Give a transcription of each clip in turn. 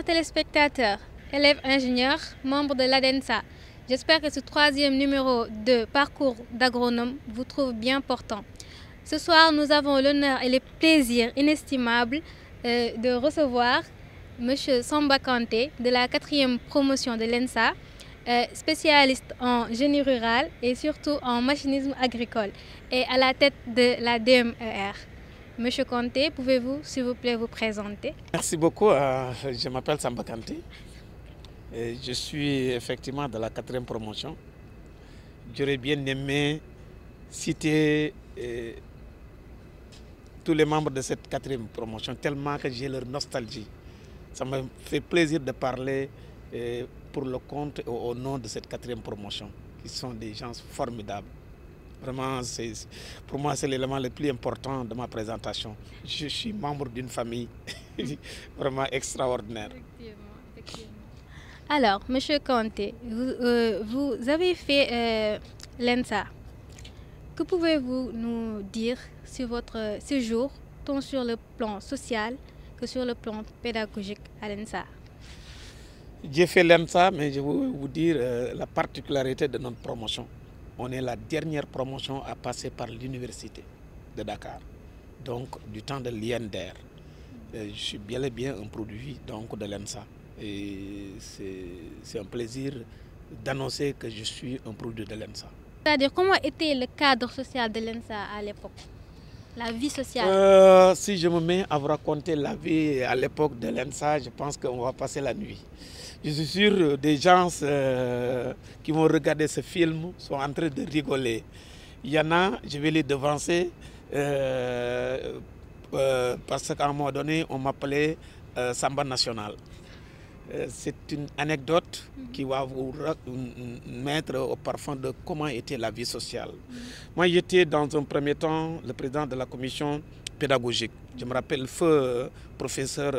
téléspectateurs, élèves ingénieurs, membres de l'ADENSA, j'espère que ce troisième numéro de Parcours d'agronome vous trouve bien portant. Ce soir, nous avons l'honneur et le plaisir inestimable de recevoir M. Samba Kanté de la 4e promotion de l'ENSA, spécialiste en génie rural et surtout en machinisme agricole et à la tête de la DMER. Monsieur Kanté, pouvez-vous s'il vous plaît vous présenter? Merci beaucoup, je m'appelle Samba Kanté. Je suis effectivement de la 4e promotion. J'aurais bien aimé citer tous les membres de cette 4e promotion tellement que j'ai leur nostalgie. Ça me fait plaisir de parler pour le compte et au nom de cette 4e promotion, qui sont des gens formidables. Vraiment, pour moi, c'est l'élément le plus important de ma présentation. Je suis membre d'une famille vraiment extraordinaire. Effectivement. Alors, M. Kanté, vous avez fait l'ENSA. Que pouvez-vous nous dire sur votre séjour, tant sur le plan social que sur le plan pédagogique à l'ENSA? J'ai fait l'ENSA, mais je vais vous dire la particularité de notre promotion. On est la dernière promotion à passer par l'université de Dakar, donc du temps de l'INDR. Je suis bien et bien un produit donc, de l'ENSA. Et c'est un plaisir d'annoncer que je suis un produit de l'ENSA. C'est-à-dire, comment était le cadre social de l'ENSA à l'époque? La vie sociale? Si je me mets à vous raconter la vie à l'époque de l'ENSA, je pense qu'on va passer la nuit. Je suis sûr des gens qui vont regarder ce film sont en train de rigoler. Il y en a, je vais les devancer, parce qu'à un moment donné, on m'appelait Samba National. C'est une anecdote qui va vous mettre au parfum de comment était la vie sociale. Moi, j'étais dans un premier temps le président de la commission pédagogique. Je me rappelle le feu professeur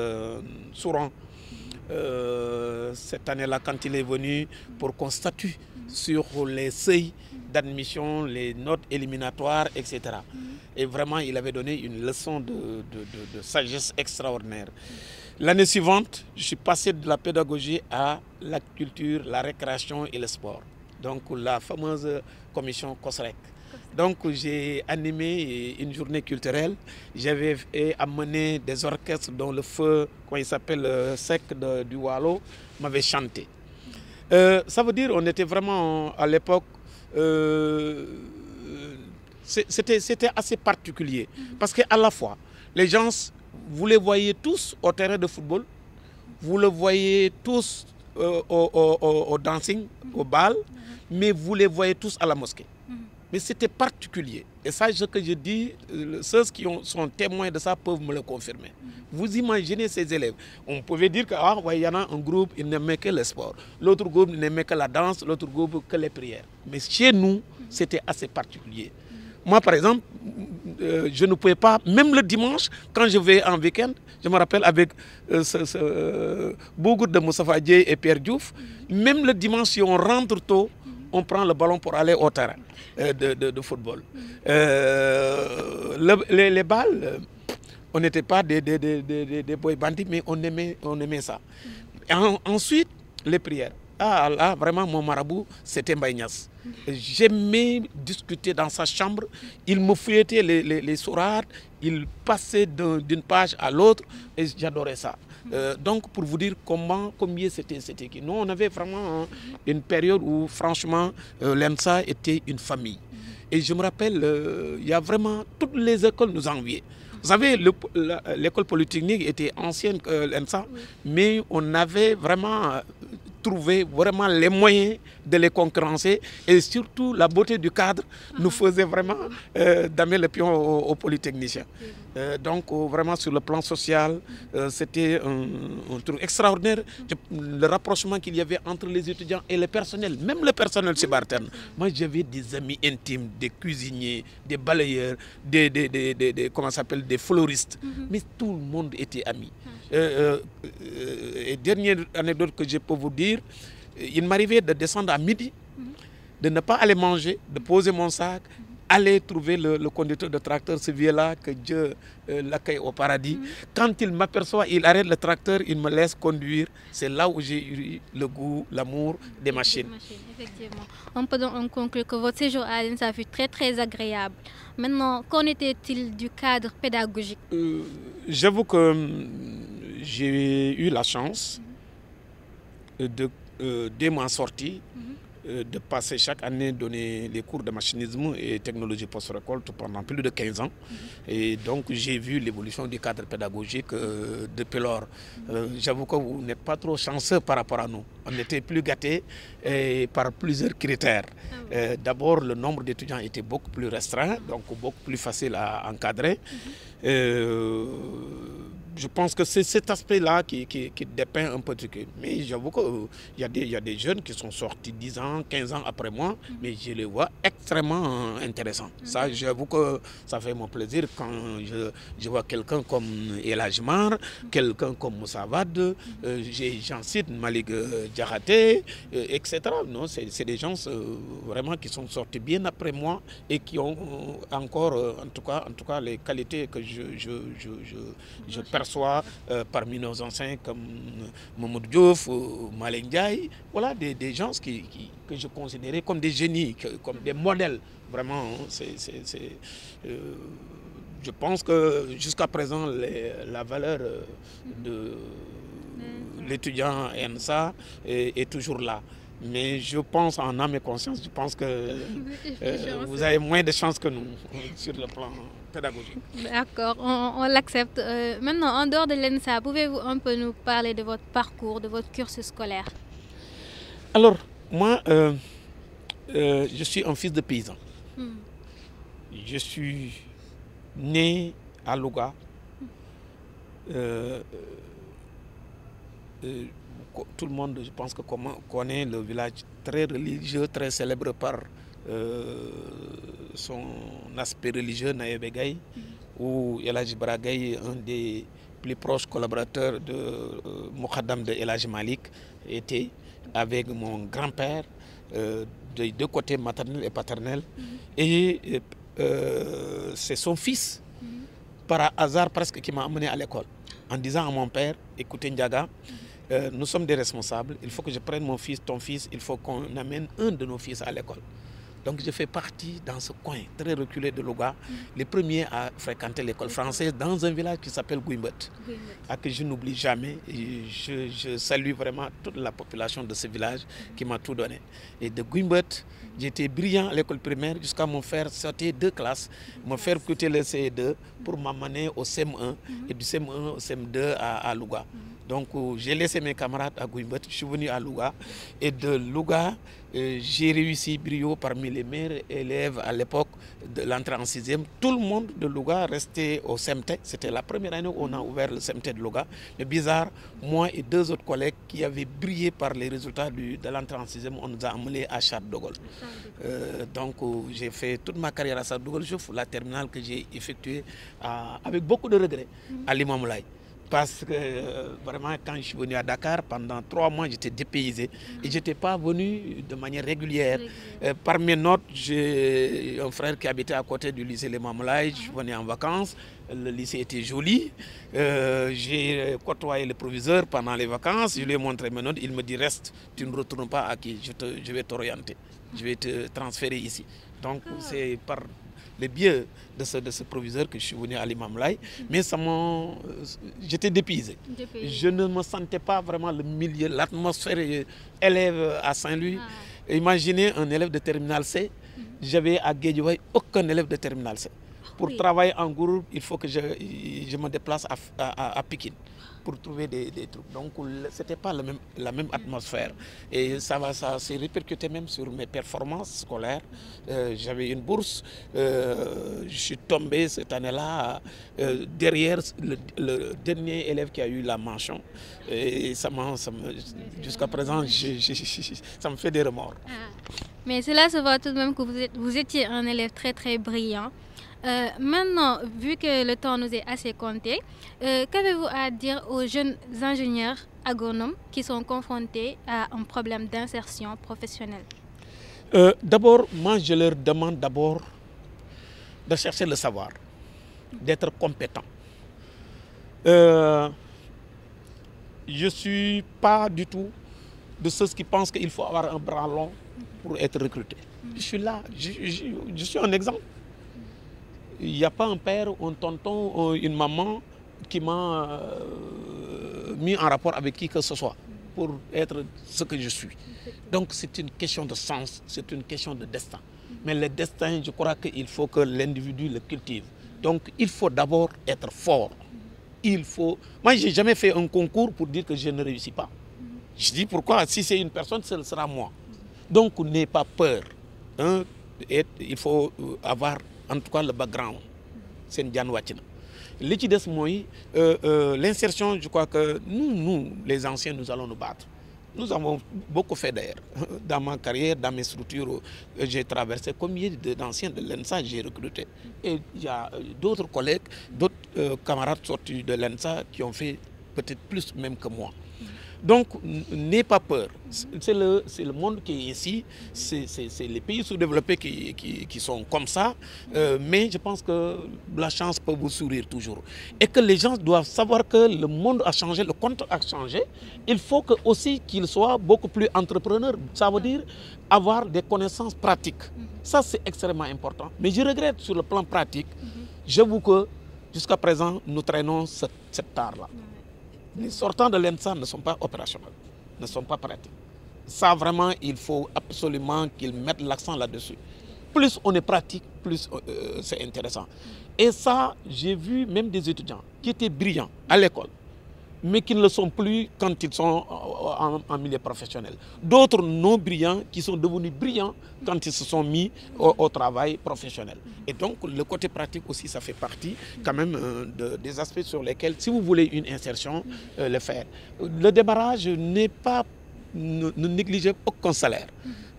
Souran. Cette année-là, quand il est venu pour qu'on statue sur les seuils d'admission, les notes éliminatoires, etc. Et vraiment, il avait donné une leçon de sagesse extraordinaire. L'année suivante, je suis passé de la pédagogie à la culture, la récréation et le sport. Donc la fameuse commission COSREC. Donc j'ai animé une journée culturelle. J'avais amené des orchestres dont le feu, comment il s'appelle, sec du Wallo, m'avait chanté. Ça veut dire qu'on était vraiment à l'époque, c'était assez particulier. Parce qu'à la fois, les gens, vous les voyez tous au terrain de football, vous les voyez tous au dancing, au bal, mais vous les voyez tous à la mosquée. Mais c'était particulier. Et ça, ce que je dis, ceux qui sont témoins de ça peuvent me le confirmer. Vous imaginez ces élèves. On pouvait dire qu'il y en a un groupe, il n'aimait que le sport. L'autre groupe n'aimait que la danse, l'autre groupe que les prières. Mais chez nous, c'était assez particulier. Moi, par exemple, je ne pouvais pas, même le dimanche, quand je vais en week-end, je me rappelle avec Bougoud de Moustapha Dieye et Pierre Diouf, même le dimanche, si on rentre tôt, on prend le ballon pour aller au terrain de football. Les balles, on n'était pas des boy bandits, mais on aimait ça. Et ensuite, les prières. Ah là, vraiment, mon marabout, c'était Mbaye-Niasse. J'aimais discuter dans sa chambre. Il me fouettait les sourates, il passait d'une page à l'autre et j'adorais ça. Donc, pour vous dire combien c'était qui. Nous, on avait vraiment une période où, franchement, l'ENSA était une famille. Et je me rappelle, il y a vraiment toutes les écoles nous enviaient. Vous savez, l'école polytechnique était ancienne que l'ENSA, mais on avait vraiment trouvé vraiment les moyens de les concurrencer et surtout la beauté du cadre nous faisait vraiment damer le pion aux polytechniciens. Donc vraiment sur le plan social, c'était un truc extraordinaire, le rapprochement qu'il y avait entre les étudiants et le personnel, même le personnel subalterne. Moi j'avais des amis intimes, des cuisiniers, des balayeurs, comment ça s'appelle, des fleuristes, mais tout le monde était ami. Et dernière anecdote que je peux vous dire, il m'arrivait de descendre à midi, de ne pas aller manger, de poser mon sac aller trouver le conducteur de tracteur, ce vieux-là, que Dieu l'accueille au paradis. Quand il m'aperçoit, il arrête le tracteur, il me laisse conduire. C'est là où j'ai eu le goût, l'amour des machines. Effectivement. On peut donc en conclure que votre séjour à l'ENSA fut très très agréable. Maintenant, qu'en était-il du cadre pédagogique? J'avoue que j'ai eu la chance dès ma sortie, de passer chaque année donner les cours de machinisme et technologie post-récolte pendant plus de 15 ans. Et donc j'ai vu l'évolution du cadre pédagogique depuis lors. J'avoue que vous n'êtes pas trop chanceux par rapport à nous. On était plus gâtés par plusieurs critères. D'abord, le nombre d'étudiants était beaucoup plus restreint, donc beaucoup plus facile à encadrer. Je pense que c'est cet aspect-là qui dépeint un peu de truc. Mais j'avoue qu'il y a des jeunes qui sont sortis 10 ans, 15 ans après moi, mais je les vois extrêmement intéressants. Ça, j'avoue que ça fait mon plaisir quand je vois quelqu'un comme El Ajmar, quelqu'un comme Moussa Wade, j'en cite Malik Diakhaté, etc. Non, c'est des gens vraiment qui sont sortis bien après moi et qui ont encore, en tout cas, les qualités que je perçois parmi nos anciens comme Mamoudou Diouf, Malick Ndiaye, voilà des gens que je considérais comme des génies, comme des modèles. Vraiment, je pense que jusqu'à présent, la valeur de l'étudiant ENSA est toujours là. Mais je pense en âme et conscience, je pense que vous avez moins de chance que nous sur le plan pédagogique. D'accord, on l'accepte. Maintenant, en dehors de l'ENSA, pouvez-vous un peu nous parler de votre parcours, de votre cursus scolaire? Alors, moi, je suis un fils de paysan. Je suis né à Louga. Tout le monde, je pense, connaît le village très religieux, très célèbre par son aspect religieux, Naïbegay, où El Hadji Baragaye, un des plus proches collaborateurs de Moukhaddam de El Hadji Malik, était avec mon grand-père, des deux côtés maternel et paternel. Et c'est son fils, par hasard presque, qui m'a amené à l'école, en disant à mon père, écoutez Ndiaga, nous sommes des responsables, il faut que je prenne mon fils, ton fils, il faut qu'on amène un de nos fils à l'école. Donc je fais partie dans ce coin très reculé de Louga, les premiers à fréquenter l'école française dans un village qui s'appelle Guimbet, à que je n'oublie jamais. Je salue vraiment toute la population de ce village qui m'a tout donné. Et de Guimbet, j'étais brillant à l'école primaire jusqu'à me faire sortir 2 classes, me faire quitter le CE2 pour m'amener au CM1 et du CM1 au CM2 à Louga. Donc j'ai laissé mes camarades à Guimbet, je suis venu à Louga et de Louga, j'ai réussi brio parmi les meilleurs élèves à l'époque de l'entrée en 6e. Tout le monde de Louga restait au CMT. C'était la première année où on a ouvert le CMT de Louga. Mais bizarre, moi et 2 autres collègues qui avaient brillé par les résultats de l'entrée en 6e, on nous a amenés à Charles de Gaulle. Donc j'ai fait toute ma carrière à Charles de Gaulle, la terminale que j'ai effectuée avec beaucoup de regrets à Limamoulaye. Parce que vraiment, quand je suis venu à Dakar, pendant 3 mois, j'étais dépaysé et je n'étais pas venu de manière régulière. Par mes notes, j'ai un frère qui habitait à côté du lycée Les Mamoulaye. Je suis venu en vacances. Le lycée était joli. J'ai côtoyé le proviseur pendant les vacances. Je lui ai montré mes notes. Il me dit reste, tu ne retournes pas à qui, je vais t'orienter. Je vais te transférer ici. Donc, c'est par le biais de ce proviseur que je suis venu à Limamoulaye, mais j'étais dépaysé. Je ne me sentais pas vraiment le milieu, l'atmosphère élève à Saint-Louis. Imaginez un élève de terminale C, j'avais à Guédiawaye aucun élève de terminale C. Pour travailler en groupe, il faut que je me déplace à Pikine pour trouver des trucs. Donc, ce n'était pas la même atmosphère. Et ça s'est répercuté même sur mes performances scolaires. J'avais une bourse. Je suis tombé cette année-là derrière le dernier élève qui a eu la mention. Et jusqu'à présent, ça me fait des remords. Mais cela se voit tout de même que vous étiez un élève très très brillant. Maintenant, vu que le temps nous est assez compté, qu'avez-vous à dire aux jeunes ingénieurs agronomes qui sont confrontés à un problème d'insertion professionnelle? D'abord, moi je leur demande d'abord de chercher le savoir, d'être compétent. Je ne suis pas du tout de ceux qui pensent qu'il faut avoir un bras long pour être recruté. Je suis là, je suis un exemple. Il n'y a pas un père, un tonton, une maman qui m'a mis en rapport avec qui que ce soit pour être ce que je suis. Donc c'est une question de sens, c'est une question de destin. Mais le destin, je crois qu'il faut que l'individu le cultive. Donc il faut d'abord être fort. Moi, je n'ai jamais fait un concours pour dire que je ne réussis pas. Je dis pourquoi, si c'est une personne, ce sera moi. Donc n'ayez pas peur. Hein? Il faut avoir en tout cas le background. C'est une Diane Watina. L'insertion, je crois que nous, les anciens, nous allons nous battre. Nous avons beaucoup fait d'ailleurs. Dans ma carrière, dans mes structures, j'ai traversé combien d'anciens de l'ENSA j'ai recruté. Et il y a d'autres collègues, d'autres camarades sortis de l'ENSA qui ont fait peut-être plus même que moi. Donc, n'ayez pas peur. C'est le monde qui est ici, c'est les pays sous-développés qui sont comme ça, mais je pense que la chance peut vous sourire toujours. Et que les gens doivent savoir que le monde a changé, le compte a changé. Il faut que aussi qu'ils soient beaucoup plus entrepreneurs. Ça veut dire avoir des connaissances pratiques. Ça, c'est extrêmement important. Mais je regrette sur le plan pratique, j'avoue que jusqu'à présent, nous traînons cette tare-là. Les sortants de l'ENSA ne sont pas opérationnels, ne sont pas pratiques. Ça, vraiment, il faut absolument qu'ils mettent l'accent là-dessus. Plus on est pratique, plus c'est intéressant. Et ça, j'ai vu même des étudiants qui étaient brillants à l'école, mais qui ne le sont plus quand ils sont en milieu professionnel. D'autres non brillants qui sont devenus brillants quand ils se sont mis au travail professionnel. Et donc, le côté pratique aussi, ça fait partie quand même des aspects sur lesquels, si vous voulez une insertion, le faire. Le démarrage n'est pas, ne négligez aucun salaire.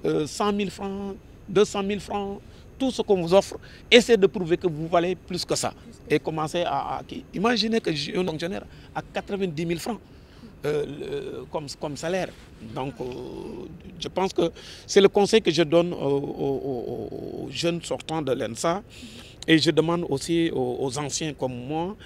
100 000 francs, 200 000 francs, tout ce qu'on vous offre, essayez de prouver que vous valez plus que ça. Et commencez à imaginez que j'ai un fonctionnaire à 90 000 francs comme salaire. Donc, je pense que c'est le conseil que je donne aux jeunes sortants de l'ENSA. Et je demande aussi aux anciens comme moi,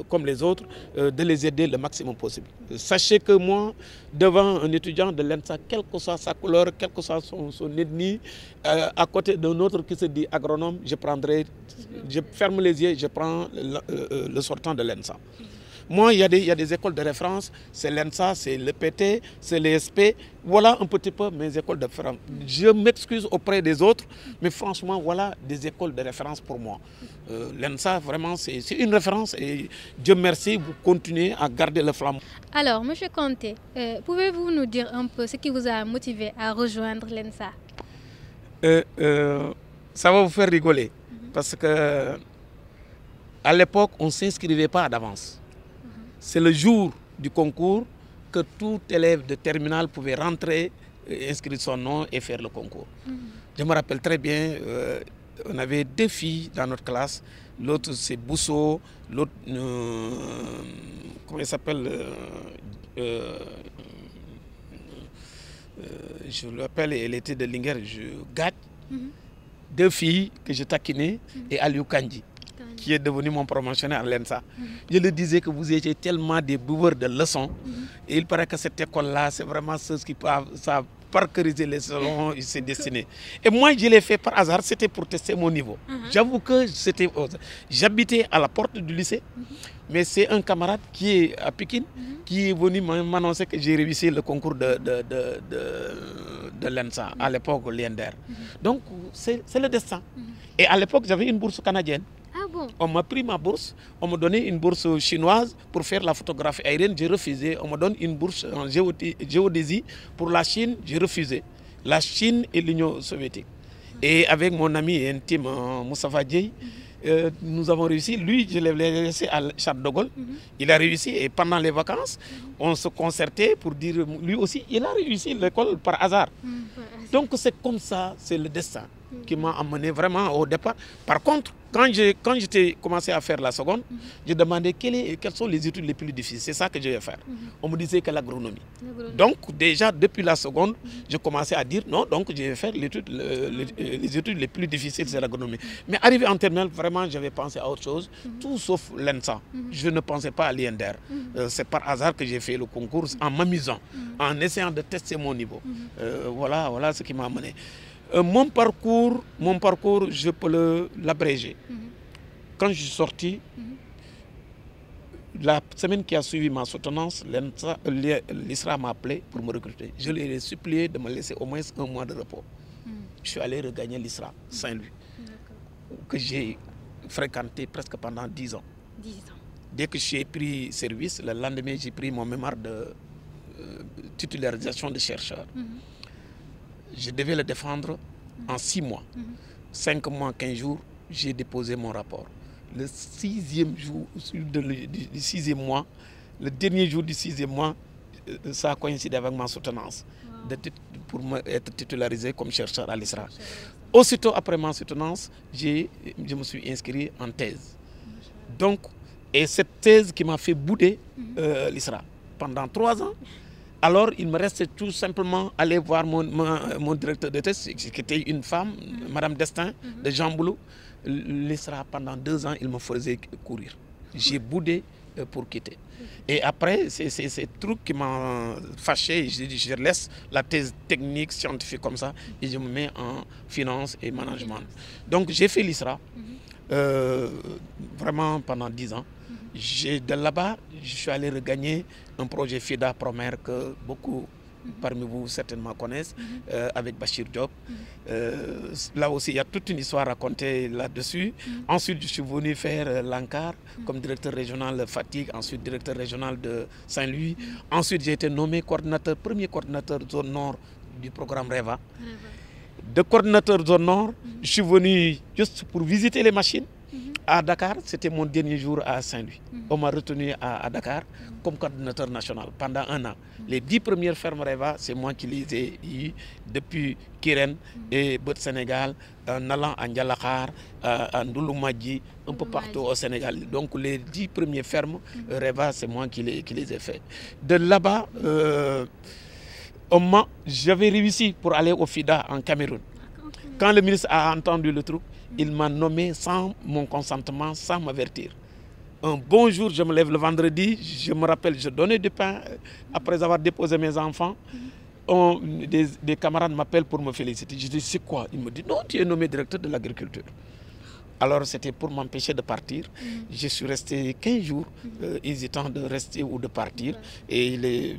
comme les autres, de les aider le maximum possible. Sachez que moi, devant un étudiant de l'ENSA, quelle que soit sa couleur, quelle que soit son ethnie, à côté d'un autre qui se dit agronome, je ferme les yeux, je prends le sortant de l'ENSA. Moi, il y a des écoles de référence, c'est l'ENSA, c'est l'EPT, c'est l'ESP. Voilà un petit peu mes écoles de référence. Je m'excuse auprès des autres, mais franchement, voilà des écoles de référence pour moi. L'ENSA, vraiment, c'est une référence et Dieu merci, vous continuez à garder le flambeau. Alors, M. Conté, pouvez-vous nous dire un peu ce qui vous a motivé à rejoindre l'ENSA? Ça va vous faire rigoler, parce que à l'époque, on ne s'inscrivait pas d'avance. C'est le jour du concours que tout élève de terminale pouvait rentrer, inscrire son nom et faire le concours. Je me rappelle très bien, on avait 2 filles dans notre classe. L'autre c'est Bousso, l'autre, comment il s'appelle, je l'appelle, elle était de Linger, Gat. 2 filles que je taquinais et Aliou Kandji, qui est devenu mon promotionnaire à l'ENSA. Je le disais que vous étiez tellement des buveurs de leçons. Et il paraît que cette école-là, c'est vraiment ceux qui savent parceriser les salons, il s'est destiné. Et moi, je l'ai fait par hasard, c'était pour tester mon niveau. J'avoue que j'habitais à la porte du lycée, mais c'est un camarade qui est à Pékin, qui est venu m'annoncer que j'ai réussi le concours de l'ENSA, à l'époque, l'INDER. Donc, c'est le destin. Et à l'époque, j'avais une bourse canadienne. Ah bon? On m'a pris ma bourse, on m'a donné une bourse chinoise pour faire la photographie aérienne, j'ai refusé. On me donne une bourse en géodésie pour la Chine, j'ai refusé. La Chine et l'Union soviétique. Et avec mon ami intime Moustapha Dieye, nous avons réussi. Lui, je l'ai laissé à Charles de Gaulle. Il a réussi et pendant les vacances, on se concertait pour dire, lui aussi, il a réussi l'école par hasard. Donc c'est comme ça, c'est le destin. qui m'a amené vraiment au départ. Par contre, quand j'étais commencé à faire la seconde, je demandais quelles sont les études les plus difficiles. C'est ça que je vais faire. On me disait que l'agronomie. Donc déjà, depuis la seconde, je commençais à dire non, donc je vais faire les études les plus difficiles, c'est l'agronomie. Mais arrivé en terminale, vraiment, j'avais pensé à autre chose, tout sauf l'ENSA. Je ne pensais pas à l'INDER. C'est par hasard que j'ai fait le concours en m'amusant, en essayant de tester mon niveau. Voilà ce qui m'a amené. Mon parcours, je peux l'abréger. Quand je suis sorti, la semaine qui a suivi ma soutenance, l'ISRA m'a appelé pour me recruter. Je lui ai supplié de me laisser au moins un mois de repos. Je suis allé regagner l'ISRA Saint-Louis, que j'ai fréquenté presque pendant 10 ans. 10 ans. Dès que j'ai pris service, le lendemain, j'ai pris mon mémoire de titularisation de chercheur. Je devais le défendre en 6 mois. 5 mois, 15 jours, j'ai déposé mon rapport. Le 6e jour du 6e mois, le dernier jour du 6e mois, ça a coïncidé avec ma soutenance pour être titularisé comme chercheur à l'ISRA. Aussitôt après ma soutenance, je me suis inscrit en thèse. Donc, et cette thèse qui m'a fait bouder l'ISRA pendant 3 ans. Alors, il me restait tout simplement aller voir mon directeur de thèse, qui était une femme, Madame Destin, de Jean Boulou. L'ISRA, pendant 2 ans, il me faisait courir. J'ai boudé pour quitter. Et après, c'est ces trucs qui m'ont fâché. Je dis, je laisse la thèse technique, scientifique comme ça, et je me mets en finance et management. Donc, j'ai fait l'ISRA, vraiment pendant 10 ans. De là-bas, je suis allé regagner un projet FIDA Promer que beaucoup parmi vous certainement connaissent, avec Bachir Diop. Là aussi, il y a toute une histoire racontée là-dessus. Ensuite, je suis venu faire l'ANCAR comme directeur régional Fatigue, ensuite directeur régional de Saint-Louis. Ensuite, j'ai été nommé premier coordinateur zone nord du programme REVA. De coordinateur zone nord, je suis venu juste pour visiter les machines. À Dakar, c'était mon dernier jour à Saint-Louis. On m'a retenu à Dakar comme coordinateur national pendant 1 an. Les 10 premières fermes REVA, c'est moi qui les ai eues depuis Kirène et Bot Sénégal, en allant à Ndialakhar, à Ndouloumadji, un peu partout au Sénégal. Donc les 10 premières fermes REVA, c'est moi qui les ai fait. De là-bas, j'avais réussi pour aller au FIDA en Cameroun. Quand le ministre a entendu le truc, il m'a nommé sans mon consentement, sans m'avertir. Un bon jour, je me lève le vendredi, je me rappelle, je donnais du pain après avoir déposé mes enfants. Des camarades m'appellent pour me féliciter. Je dis, c'est quoi? Il me dit, non, tu es nommé directeur de l'agriculture. Alors c'était pour m'empêcher de partir. Je suis resté 15 jours, hésitant de rester ou de partir. Et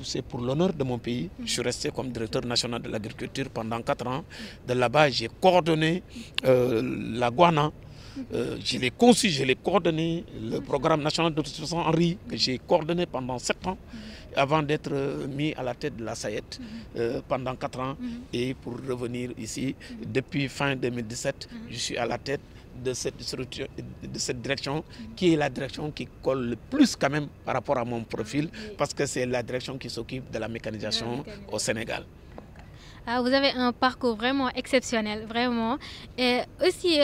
c'est pour l'honneur de mon pays. Je suis resté comme directeur national de l'agriculture pendant 4 ans. De là-bas, j'ai coordonné la Guana. Je l'ai conçu, je l'ai coordonné, le programme national d'autosuffisance en riz, que j'ai coordonné pendant 7 ans, avant d'être mis à la tête de la SAED pendant 4 ans. Et pour revenir ici, depuis fin 2017, je suis à la tête de cette direction, qui est la direction qui colle le plus quand même par rapport à mon profil, parce que c'est la direction qui s'occupe de la mécanisation au Sénégal. Ah, vous avez un parcours vraiment exceptionnel, vraiment. Et aussi,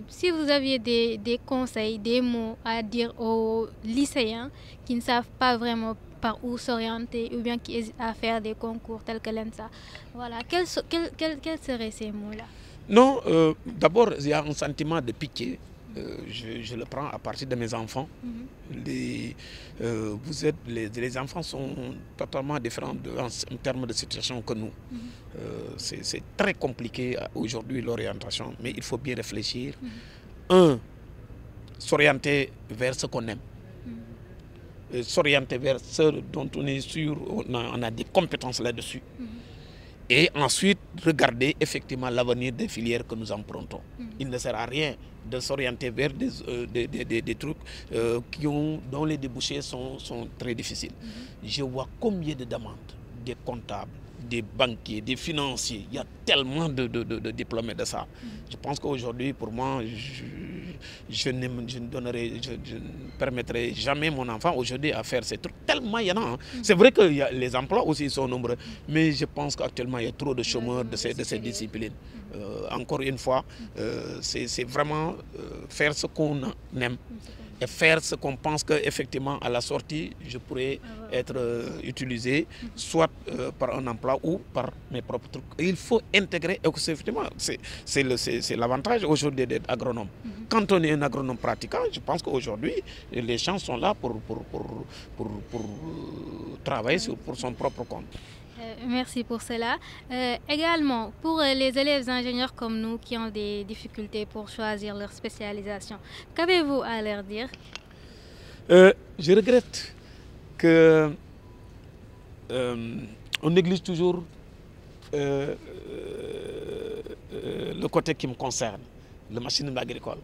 si vous aviez des conseils, des mots à dire aux lycéens qui ne savent pas vraiment par où s'orienter ou bien qui hésitent à faire des concours tels que l'ENSA, voilà, quels seraient ces mots-là? Non, d'abord, il y a un sentiment de pitié. Je le prends à partir de mes enfants. Les enfants sont totalement différents en termes de situation que nous. C'est très compliqué aujourd'hui l'orientation, mais il faut bien réfléchir. S'orienter vers ce qu'on aime. S'orienter vers ce dont on est sûr, on a des compétences là-dessus. Et ensuite, regarder effectivement l'avenir des filières que nous empruntons. Il ne sert à rien de s'orienter vers des trucs dont les débouchés sont très difficiles. Je vois combien de demandes, des comptables, des banquiers, des financiers. Il y a tellement de diplômés de ça. Je pense qu'aujourd'hui, pour moi, je ne permettrai jamais mon enfant aujourd'hui à faire ces trucs. Tellement il y en a. Hein. C'est vrai que les emplois aussi sont nombreux, mais je pense qu'actuellement il y a trop de chômeurs de ces disciplines. Encore une fois, c'est vraiment faire ce qu'on aime et faire ce qu'on pense qu'effectivement à la sortie, je pourrais être utilisé soit par un emploi ou par mes propres trucs. Et il faut intégrer, effectivement, c'est l'avantage aujourd'hui d'être agronome. Quand on est un agronome pratiquant, je pense qu'aujourd'hui, les chances sont là pour travailler pour son propre compte. Merci pour cela. Également, pour les élèves ingénieurs comme nous qui ont des difficultés pour choisir leur spécialisation, qu'avez-vous à leur dire? Je regrette que on néglige toujours le côté qui me concerne, le machinisme agricole.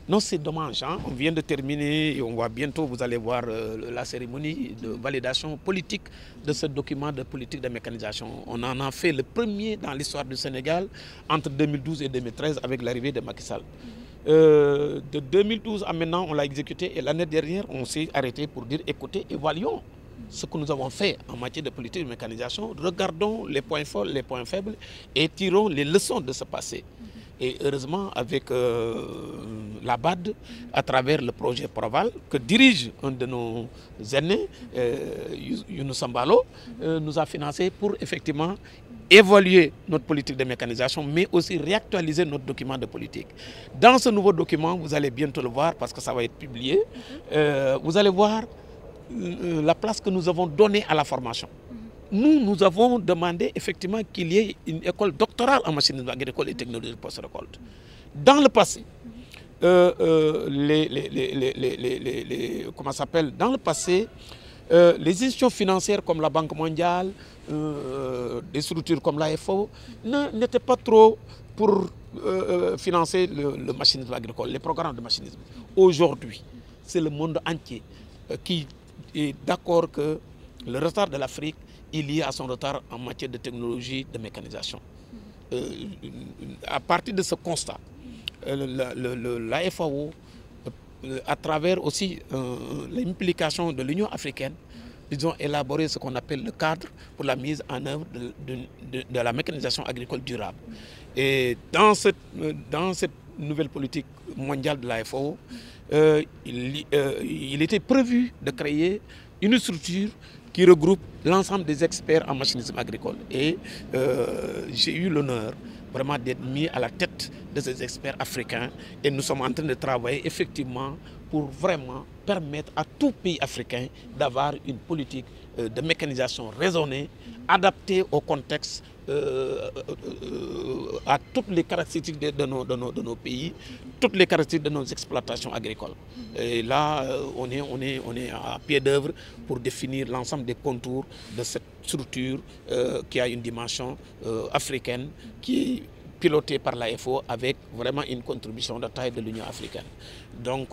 Non, c'est dommage. Hein? On vient de terminer et on va bientôt, vous allez voir la cérémonie de validation politique de ce document de politique de mécanisation. On en a fait le premier dans l'histoire du Sénégal entre 2012 et 2013 avec l'arrivée de Macky Sall. De 2012 à maintenant, on l'a exécuté et l'année dernière, on s'est arrêté pour dire écoutez, évaluons ce que nous avons fait en matière de politique de mécanisation, regardons les points forts, les points faibles et tirons les leçons de ce passé. Et heureusement, avec la BAD, à travers le projet Proval, que dirige un de nos aînés, Younous Sambalo, nous a financé pour effectivement évaluer notre politique de mécanisation, mais aussi réactualiser notre document de politique. Dans ce nouveau document, vous allez bientôt le voir parce que ça va être publié, vous allez voir la place que nous avons donnée à la formation. Nous avons demandé effectivement qu'il y ait une école doctorale en machinisme agricole et technologie post-récolte. Dans le passé, dans le passé, les institutions financières comme la Banque mondiale, des structures comme l'AFO, n'étaient pas trop pour financer le machinisme agricole, les programmes de machinisme. Aujourd'hui, c'est le monde entier qui est d'accord que le retard de l'Afrique est lié à son retard en matière de technologie de mécanisation. À partir de ce constat, la FAO, à travers aussi l'implication de l'Union africaine, ils ont élaboré ce qu'on appelle le cadre pour la mise en œuvre de la mécanisation agricole durable. Et dans cette nouvelle politique mondiale de la FAO, il était prévu de créer une structure qui regroupe l'ensemble des experts en machinisme agricole. Et j'ai eu l'honneur vraiment d'être mis à la tête de ces experts africains. Et nous sommes en train de travailler effectivement pour vraiment permettre à tout pays africain d'avoir une politique de mécanisation raisonnée, adaptée au contexte, à toutes les caractéristiques de nos pays, toutes les caractéristiques de nos exploitations agricoles. Et là, on est à pied d'œuvre pour définir l'ensemble des contours de cette structure qui a une dimension africaine, qui est pilotée par l'AFO avec vraiment une contribution de taille de l'Union africaine. Donc,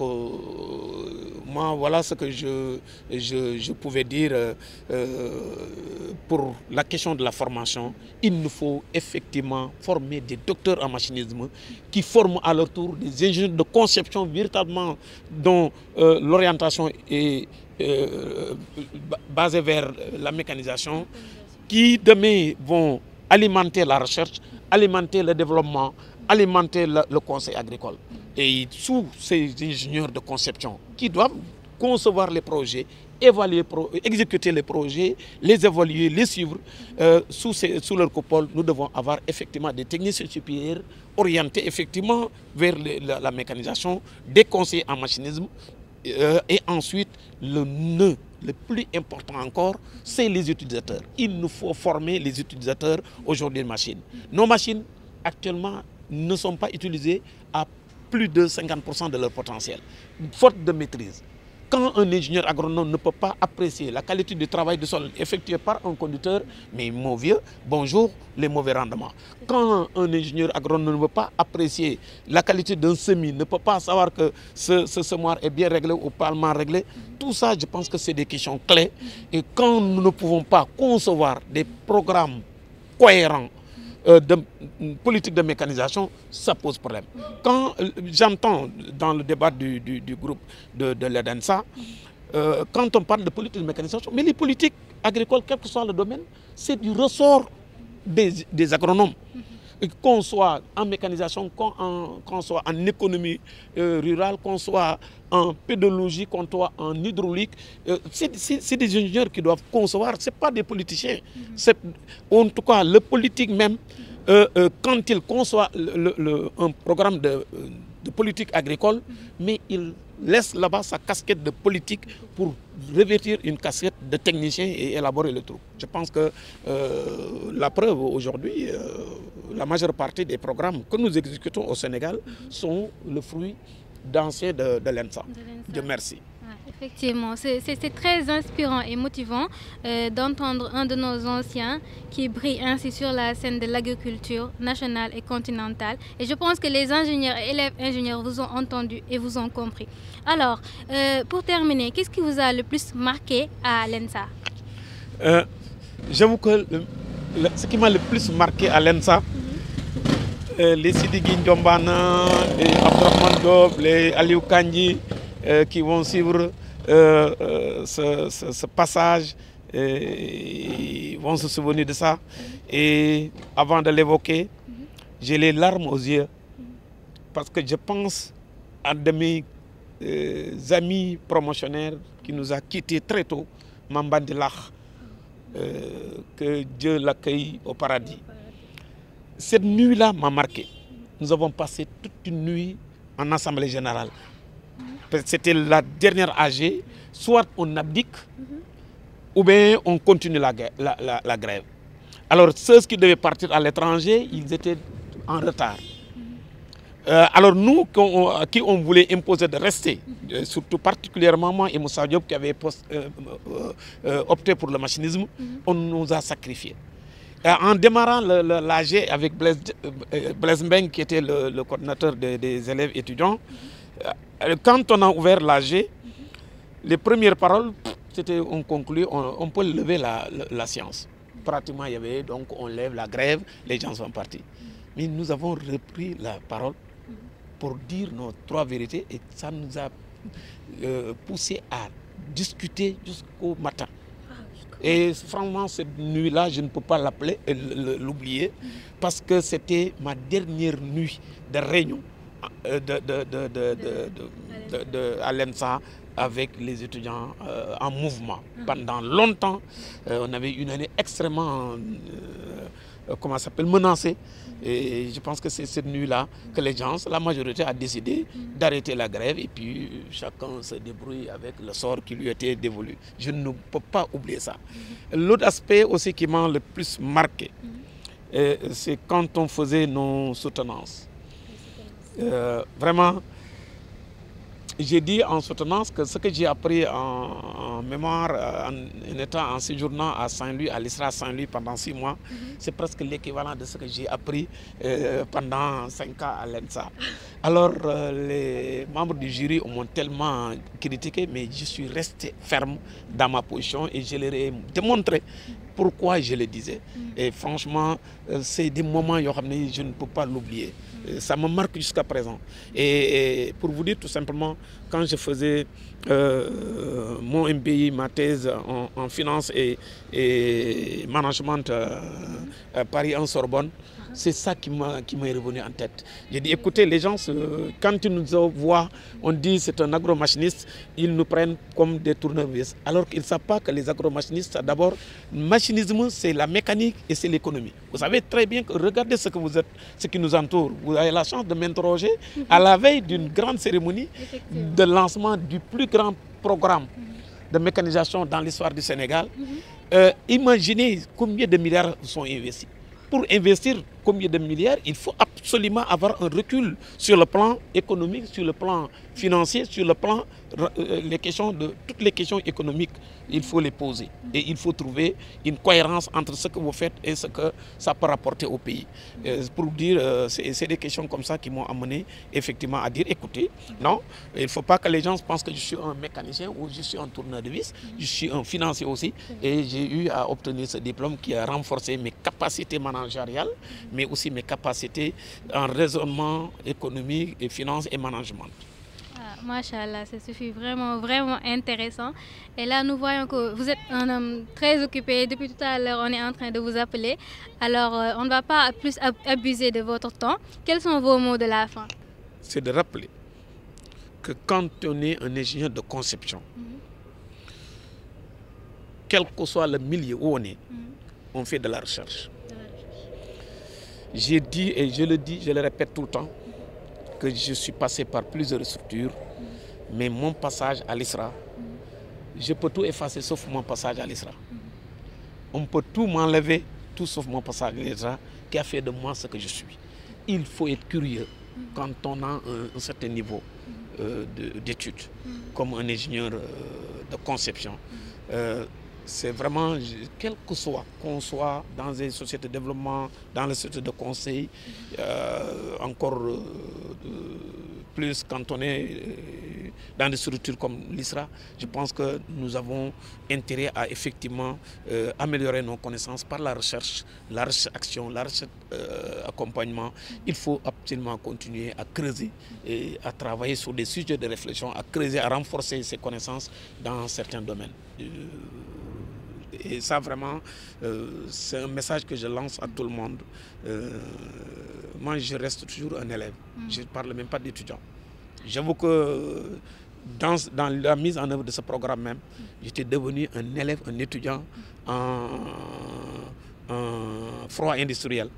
moi, voilà ce que je pouvais dire pour la question de la formation. Il nous faut effectivement former des docteurs en machinisme qui forment à leur tour des ingénieurs de conception véritablement dont l'orientation est basée vers la mécanisation, qui demain vont alimenter la recherche, alimenter le développement, alimenter le conseil agricole. Et sous ces ingénieurs de conception qui doivent concevoir les projets, évaluer, exécuter les projets, les évaluer, les suivre, sous leur coupole, nous devons avoir effectivement des techniciens supérieurs orientés effectivement vers la mécanisation, des conseillers en machinisme, et ensuite le nœud le plus important encore, c'est les utilisateurs. Il nous faut former les utilisateurs aujourd'hui de machines. Nos machines actuellement ne sont pas utilisées à plus de 50% de leur potentiel, faute de maîtrise. Quand un ingénieur agronome ne peut pas apprécier la qualité du travail du sol effectué par un conducteur, mais mauvais, bonjour, les mauvais rendements. Quand un ingénieur agronome ne veut pas apprécier la qualité d'un semis, ne peut pas savoir que ce semoir est bien réglé ou pas mal réglé, tout ça, je pense que c'est des questions clés. Et quand nous ne pouvons pas concevoir des programmes cohérents de politique de mécanisation, ça pose problème. Quand j'entends dans le débat du groupe de l'EDENSA, quand on parle de politique de mécanisation, mais les politiques agricoles, quel que soit le domaine, c'est du ressort des agronomes. Qu'on soit en mécanisation, qu'on soit en économie rurale, qu'on soit en pédologie, qu'on soit en hydraulique, c'est des ingénieurs qui doivent concevoir, ce n'est pas des politiciens. En tout cas, le politique même, quand il conçoit un programme de politique agricole, mais il laisse là-bas sa casquette de politique pour revêtir une casquette de technicien et élaborer le truc. Je pense que la preuve aujourd'hui, la majeure partie des programmes que nous exécutons au Sénégal sont le fruit d'anciens de l'ENSA. Dieu merci. Effectivement, c'est très inspirant et motivant d'entendre un de nos anciens qui brille ainsi sur la scène de l'agriculture nationale et continentale. Et je pense que les ingénieurs et élèves ingénieurs vous ont entendu et vous ont compris. Alors, pour terminer, qu'est-ce qui vous a le plus marqué à l'ENSA? J'avoue que ce qui m'a le plus marqué à l'ENSA, les Sidiki Ndiombana, les Abdourahmane Dob, les Aliou Kandji, qui vont suivre ce passage, ils vont se souvenir de ça. Et avant de l'évoquer, j'ai les larmes aux yeux parce que je pense à de mes amis promotionnaires qui nous a quittés très tôt, Mambandi Lach, que Dieu l'accueille au paradis. Cette nuit-là m'a marqué. Nous avons passé toute une nuit en assemblée générale. C'était la dernière AG, soit on abdique ou bien on continue la grève. Alors ceux qui devaient partir à l'étranger, ils étaient en retard. Alors nous, qui on voulait imposer de rester, surtout particulièrement moi et Moussa Diop qui avait opté pour le machinisme, on nous a sacrifiés. En démarrant l'AG avec Blaise Mbeng qui était le coordinateur des élèves étudiants, quand on a ouvert l'AG, les premières paroles, c'était on conclut, on peut lever la science. Pratiquement, il y avait donc on lève la grève, les gens sont partis. Mais nous avons repris la parole pour dire nos trois vérités et ça nous a poussé à discuter jusqu'au matin. Et franchement, cette nuit-là, je ne peux pas l'oublier parce que c'était ma dernière nuit de réunion à l'ENSA avec les étudiants en mouvement. Pendant longtemps, on avait une année extrêmement menacée. Et je pense que c'est cette nuit-là que les gens, la majorité a décidé d'arrêter la grève et puis chacun se débrouille avec le sort qui lui était dévolu. Je ne peux pas oublier ça. L'autre aspect aussi qui m'a le plus marqué, c'est quand on faisait nos soutenances. Vraiment, j'ai dit en soutenance que ce que j'ai appris en mémoire en étant en séjournant à Saint-Louis, à l'ISRA Saint-Louis pendant 6 mois, c'est presque l'équivalent de ce que j'ai appris pendant 5 ans à l'ENSA. Alors les membres du jury m'ont tellement critiqué, mais je suis resté ferme dans ma position et je leur ai démontré pourquoi je le disais. Et franchement, c'est des moments que je ne peux pas l'oublier. Ça me marque jusqu'à présent. Et pour vous dire tout simplement, quand je faisais mon MBI, ma thèse en finance et management à Paris en Sorbonne, c'est ça qui m'est revenu en tête. J'ai dit, écoutez, les gens, quand ils nous voient, on dit c'est un agromachiniste, ils nous prennent comme des tournevis. Alors qu'ils ne savent pas que les agromachinistes, d'abord, le machinisme, c'est la mécanique et c'est l'économie. Vous savez très bien que regardez ce que vous êtes, ce qui nous entoure. Vous avez la chance de m'interroger à la veille d'une grande cérémonie de lancement du plus grand programme de mécanisation dans l'histoire du Sénégal. Imaginez combien de milliards sont investis. Pour investir combien de milliards, il faut absolument avoir un recul sur le plan économique, sur le plan financier, sur le plan, toutes les questions économiques, il faut les poser. Et il faut trouver une cohérence entre ce que vous faites et ce que ça peut rapporter au pays. Pour dire, c'est des questions comme ça qui m'ont amené effectivement à dire, écoutez, non, il ne faut pas que les gens pensent que je suis un mécanicien ou je suis un tourneur de vis. Je suis un financier aussi. Et j'ai eu à obtenir ce diplôme qui a renforcé mes capacités managériales, mais aussi mes capacités en raisonnement économique et finance et management. Machallah, ça suffit vraiment intéressant. Et là, nous voyons que vous êtes un homme très occupé. Depuis tout à l'heure, on est en train de vous appeler. Alors, on ne va pas plus abuser de votre temps. Quels sont vos mots de la fin? C'est de rappeler que quand on est un ingénieur de conception, quel que soit le milieu où on est, on fait de la recherche. J'ai dit, et je le dis, je le répète tout le temps, que je suis passé par plusieurs structures, mais mon passage à l'ISRA, je peux tout effacer sauf mon passage à l'ISRA. On peut tout m'enlever, tout sauf mon passage à l'ISRA, qui a fait de moi ce que je suis. Il faut être curieux quand on a un certain niveau d'études, comme un ingénieur de conception. C'est vraiment, quel que soit, qu'on soit dans une société de développement, dans les sociétés de conseil, encore plus quand on est dans des structures comme l'ISRA, je pense que nous avons intérêt à effectivement améliorer nos connaissances par la recherche action, la recherche accompagnement. Il faut absolument continuer à creuser et à travailler sur des sujets de réflexion, à creuser, à renforcer ses connaissances dans certains domaines. Et ça, vraiment, c'est un message que je lance à tout le monde. Moi, je reste toujours un élève. Je ne parle même pas d'étudiant. J'avoue que dans la mise en œuvre de ce programme même, j'étais devenu un élève, un étudiant en froid industriel.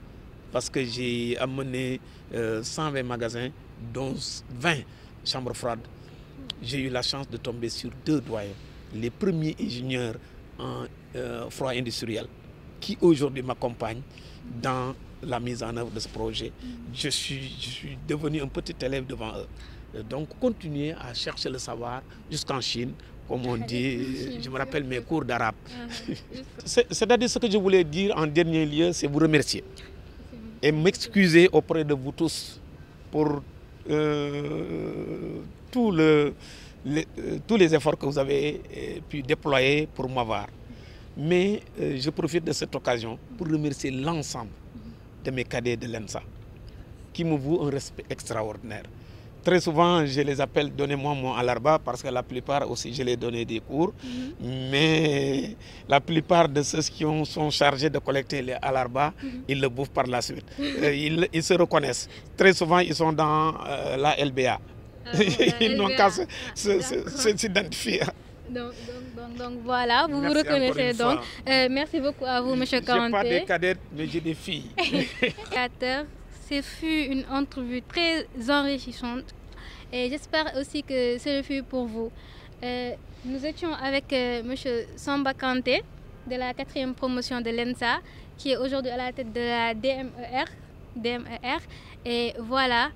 Parce que j'ai amené 120 magasins, dont 20 chambres froides. J'ai eu la chance de tomber sur 2 doyens, les premiers ingénieurs en froid industriel, qui aujourd'hui m'accompagnent dans la mise en œuvre de ce projet. Je suis devenu un petit élève devant eux. Donc, continuer à chercher le savoir jusqu'en Chine, comme on dit. Je me rappelle mes cours d'arabe. C'est-à-dire, ce que je voulais dire en dernier lieu, c'est vous remercier et m'excuser auprès de vous tous pour tous les efforts que vous avez pu déployer pour m'avoir. Mais je profite de cette occasion pour remercier l'ensemble de mes cadets de l'ENSA qui me vouent un respect extraordinaire. Très souvent, je les appelle « donnez-moi mon alarba » parce que la plupart aussi, je les ai donné des cours. Mais la plupart de ceux qui sont chargés de collecter les alarbas, ils le bouffent par la suite. Ils se reconnaissent. Très souvent, ils sont dans la LBA. Ils n'ont qu'à s'identifier. Donc voilà, vous vous reconnaissez donc. Merci beaucoup à vous, M. Kanté. Je n'ai pas des cadettes, mais j'ai des filles. Ce fut une entrevue très enrichissante et j'espère aussi que ce fut pour vous. Nous étions avec M. Samba Kanté de la 4e promotion de l'ENSA qui est aujourd'hui à la tête de la DMER. Et voilà,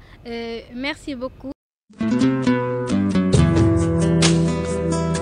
merci beaucoup.